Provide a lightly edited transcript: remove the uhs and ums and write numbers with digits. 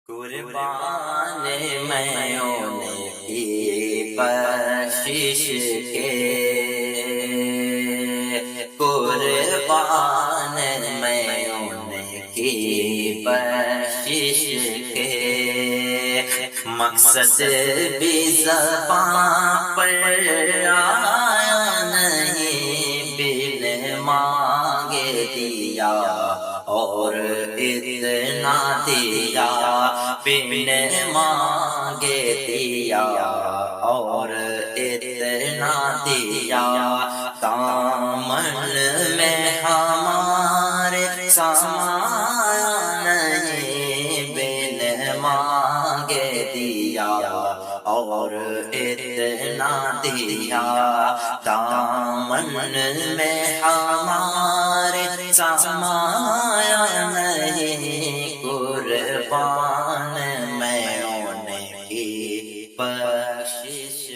قربان میں ہونے کی بخشش کے، قربان میں ہونے کی بخشش کے، مقصد بھی زبان پر آیا نہیں، بن مانگے دیا اور اتنا دیا، بن مانگے دیا اور اتنا دیا، دامن میں ہمارے سمایا نہیں، بن مانگے دیا اور اتنا دیا، دامن میں ہمارے سمایا نہیں، قربان میں ہونے کی بخشش